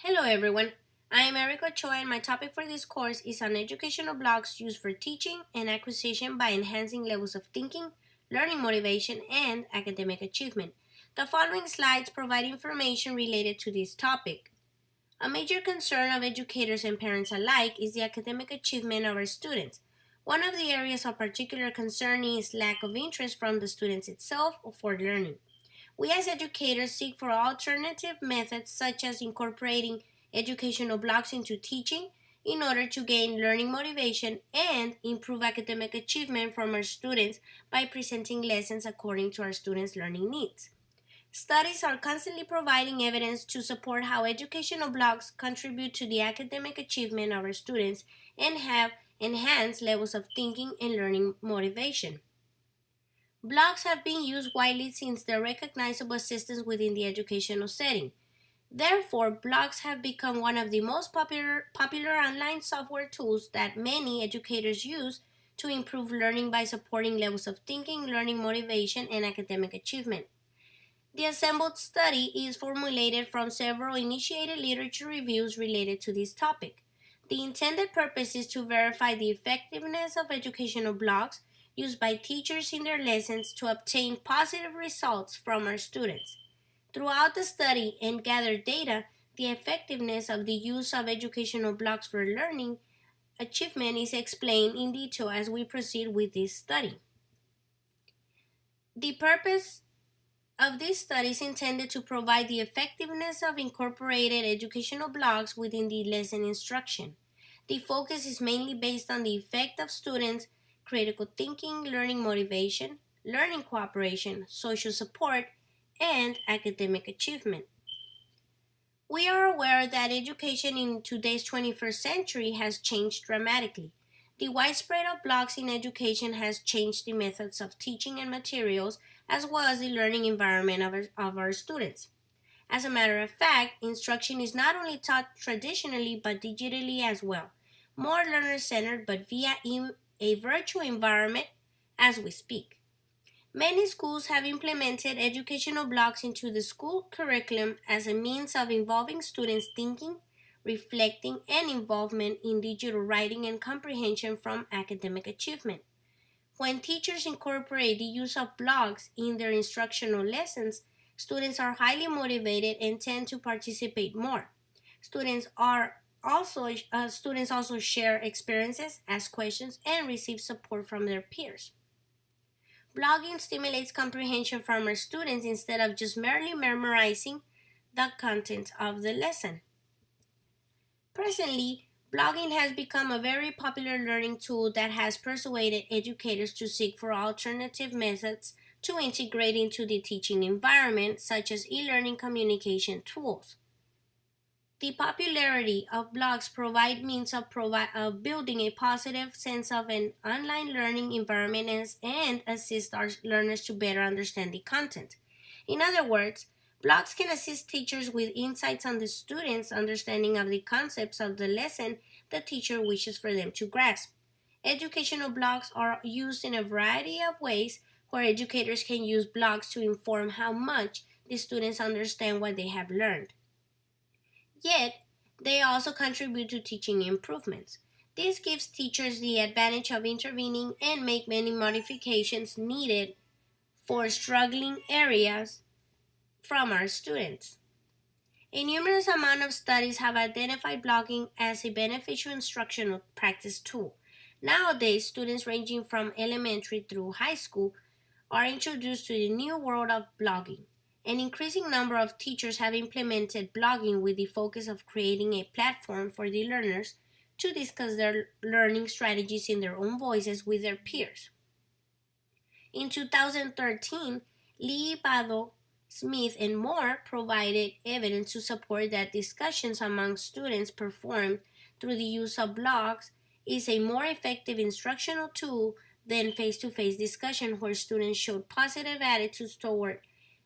Hello everyone, I am Ochoa and my topic for this course is on educational blogs used for teaching and acquisition by enhancing levels of thinking, learning motivation, and academic achievement. The following slides provide information related to this topic. A major concern of educators and parents alike is the academic achievement of our students. One of the areas of particular concern is lack of interest from the students itself for learning. We as educators seek for alternative methods such as incorporating educational blocks into teaching in order to gain learning motivation and improve academic achievement from our students by presenting lessons according to our students' learning needs. Studies are constantly providing evidence to support how educational blocks contribute to the academic achievement of our students and have enhanced levels of thinking and learning motivation. Blogs have been used widely since their recognizable assistance within the educational setting. Therefore, blogs have become one of the most popular online software tools that many educators use to improve learning by supporting levels of thinking, learning motivation, and academic achievement. The assembled study is formulated from several initiated literature reviews related to this topic. The intended purpose is to verify the effectiveness of educational blogs used by teachers in their lessons to obtain positive results from our students. Throughout the study and gathered data, the effectiveness of the use of educational blogs for learning achievement is explained in detail as we proceed with this study. The purpose of this study is intended to provide the effectiveness of incorporated educational blocks within the lesson instruction. The focus is mainly based on the effect of students' critical thinking, learning motivation, learning cooperation, social support, and academic achievement. We are aware that education in today's 21st century has changed dramatically. The widespread of blogs in education has changed the methods of teaching and materials as well as the learning environment of our students. As a matter of fact, instruction is not only taught traditionally but digitally as well, more learner centered but via a virtual environment as we speak. Many schools have implemented educational blocks into the school curriculum as a means of involving students' thinking, reflecting, and involvement in digital writing and comprehension from academic achievement. When teachers incorporate the use of blogs in their instructional lessons, students are highly motivated and tend to participate more. Students also share experiences, ask questions, and receive support from their peers. Blogging stimulates comprehension from our students instead of just merely memorizing the content of the lesson. Presently, blogging has become a very popular learning tool that has persuaded educators to seek for alternative methods to integrate into the teaching environment, such as e-learning communication tools. The popularity of blogs provide means of building a positive sense of an online learning environment and assist our learners to better understand the content. In other words, blogs can assist teachers with insights on the students' understanding of the concepts of the lesson the teacher wishes for them to grasp. Educational blogs are used in a variety of ways where educators can use blogs to inform how much the students understand what they have learned. Yet, they also contribute to teaching improvements. This gives teachers the advantage of intervening and make many modifications needed for struggling areas from our students. A numerous amount of studies have identified blogging as a beneficial instructional practice tool. Nowadays, students ranging from elementary through high school are introduced to the new world of blogging. An increasing number of teachers have implemented blogging with the focus of creating a platform for the learners to discuss their learning strategies in their own voices with their peers. In 2013, Lee, Bado, Smith, and Moore provided evidence to support that discussions among students performed through the use of blogs is a more effective instructional tool than face-to-face discussion where students showed positive attitudes toward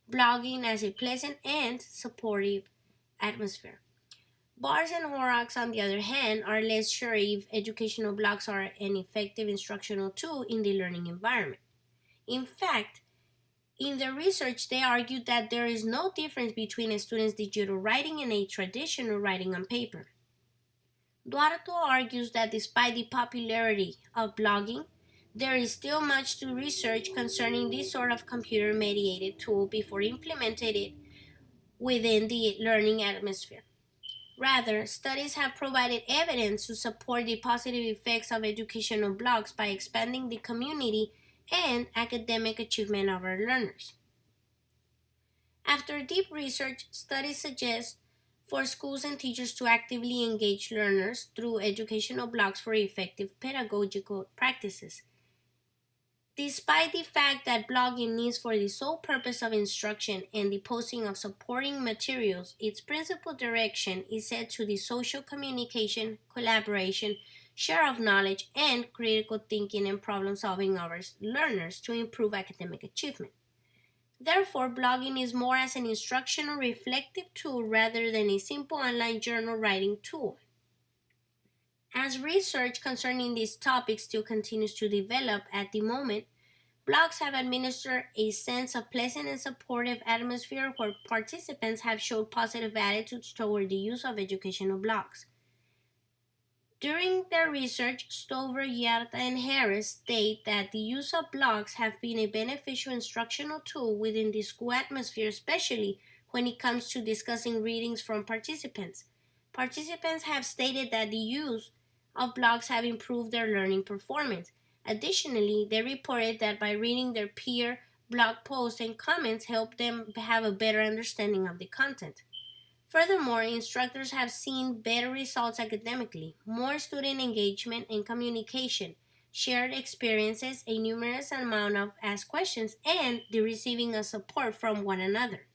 blogging as a pleasant and supportive atmosphere. Bars and Horrocks, on the other hand, are less sure if educational blogs are an effective instructional tool in the learning environment. In fact, In their research, they argued that there is no difference between a student's digital writing and a traditional writing on paper. Duarto argues that despite the popularity of blogging, there is still much to research concerning this sort of computer mediated tool before implementing it within the learning atmosphere. Rather, studies have provided evidence to support the positive effects of educational blogs by expanding the community and academic achievement of our learners. After deep research, studies suggest for schools and teachers to actively engage learners through educational blogs for effective pedagogical practices. Despite the fact that blogging is for the sole purpose of instruction and the posting of supporting materials, its principal direction is set to the social communication, collaboration, share of knowledge, and critical thinking and problem solving of our learners to improve academic achievement. Therefore, blogging is more as an instructional reflective tool rather than a simple online journal writing tool. As research concerning these topics still continues to develop at the moment, blogs have administered a sense of pleasant and supportive atmosphere where participants have showed positive attitudes toward the use of educational blogs. During their research, Stover, Yarta, and Harris state that the use of blogs have been a beneficial instructional tool within the school atmosphere, especially when it comes to discussing readings from participants. Participants have stated that the use of blogs have improved their learning performance. Additionally, they reported that by reading their peer blog posts and comments helped them have a better understanding of the content. Furthermore, instructors have seen better results academically, more student engagement and communication, shared experiences, a numerous amount of asked questions, and the receiving of support from one another.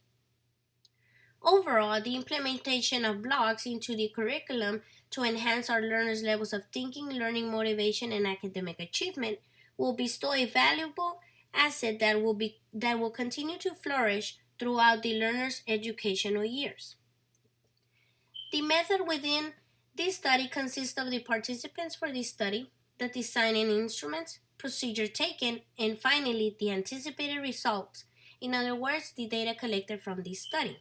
Overall, the implementation of blogs into the curriculum to enhance our learners' levels of thinking, learning motivation, and academic achievement will bestow a valuable asset that will continue to flourish throughout the learner's educational years. The method within this study consists of the participants for this study, the design and instruments, procedure taken, and finally the anticipated results. In other words, the data collected from this study.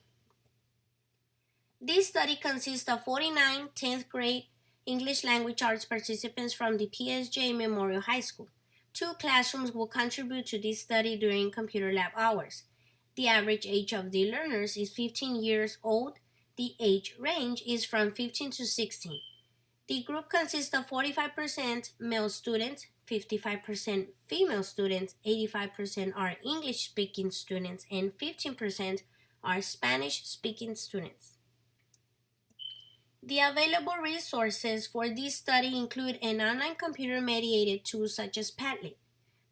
This study consists of 49 10th grade English language arts participants from the PSJ Memorial High School. Two classrooms will contribute to this study during computer lab hours. The average age of the learners is 15 years old. The age range is from 15 to 16. The group consists of 45% male students, 55% female students, 85% are English-speaking students, and 15% are Spanish-speaking students. The available resources for this study include an online computer-mediated tool such as Padlet.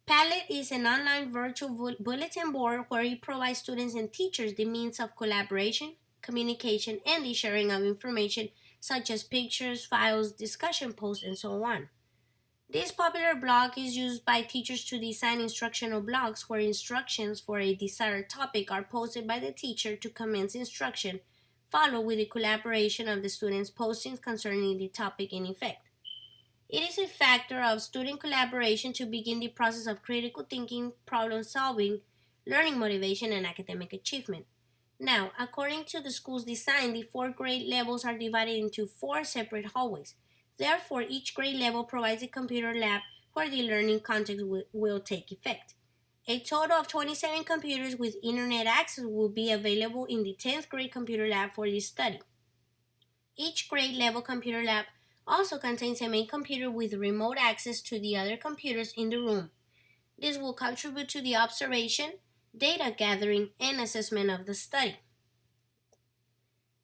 Padlet is an online virtual bulletin board where it provides students and teachers the means of collaboration, communication, and the sharing of information such as pictures, files, discussion posts, and so on. This popular blog is used by teachers to design instructional blogs where instructions for a desired topic are posted by the teacher to commence instruction, followed with the collaboration of the students' postings concerning the topic in effect. It is a factor of student collaboration to begin the process of critical thinking, problem solving, learning motivation, and academic achievement. Now, according to the school's design, the four grade levels are divided into four separate hallways. Therefore, each grade level provides a computer lab where the learning content will take effect. A total of 27 computers with internet access will be available in the 10th grade computer lab for this study. Each grade level computer lab also contains a main computer with remote access to the other computers in the room. This will contribute to the observation, data gathering, and assessment of the study.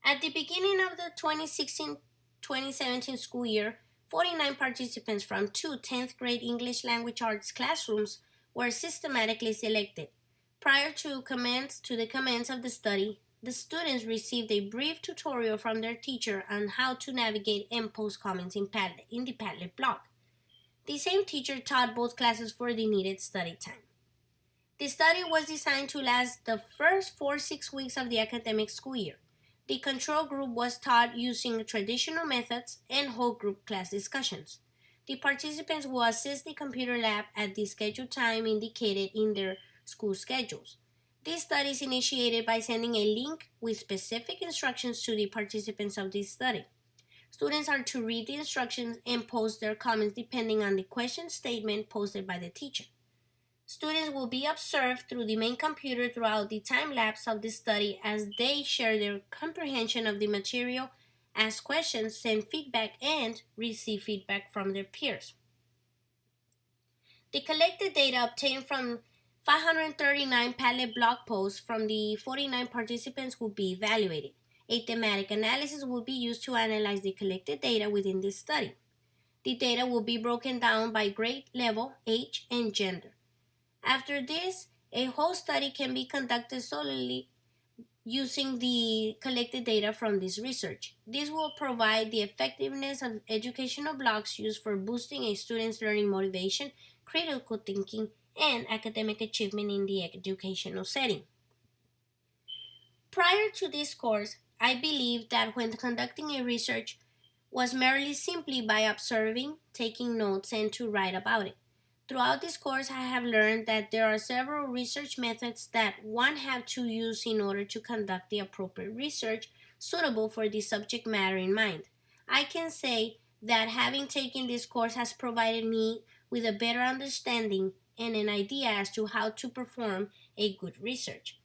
At the beginning of the 2016-2017 school year, 49 participants from two 10th grade English language arts classrooms were systematically selected. Prior to the commence of the study, the students received a brief tutorial from their teacher on how to navigate and post comments in the Padlet blog. The same teacher taught both classes for the needed study time. The study was designed to last the first 6 weeks of the academic school year. The control group was taught using traditional methods and whole group class discussions. The participants will assist the computer lab at the scheduled time indicated in their school schedules. This study is initiated by sending a link with specific instructions to the participants of this study. Students are to read the instructions and post their comments depending on the question statement posted by the teacher. Students will be observed through the main computer throughout the time lapse of the study as they share their comprehension of the material, ask questions, send feedback, and receive feedback from their peers. The collected data obtained from 539 Padlet blog posts from the 49 participants will be evaluated. A thematic analysis will be used to analyze the collected data within this study. The data will be broken down by grade level, age, and gender. After this, a whole study can be conducted solely using the collected data from this research. This will provide the effectiveness of educational blogs used for boosting a student's learning motivation, critical thinking, and academic achievement in the educational setting. Prior to this course, I believed that when conducting a research was merely simply by observing, taking notes, and to write about it. Throughout this course, I have learned that there are several research methods that one have to use in order to conduct the appropriate research suitable for the subject matter in mind. I can say that having taken this course has provided me with a better understanding and an idea as to how to perform a good research.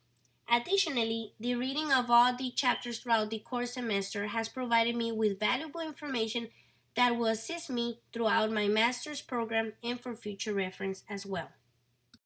Additionally, the reading of all the chapters throughout the course semester has provided me with valuable information that will assist me throughout my master's program and for future reference as well.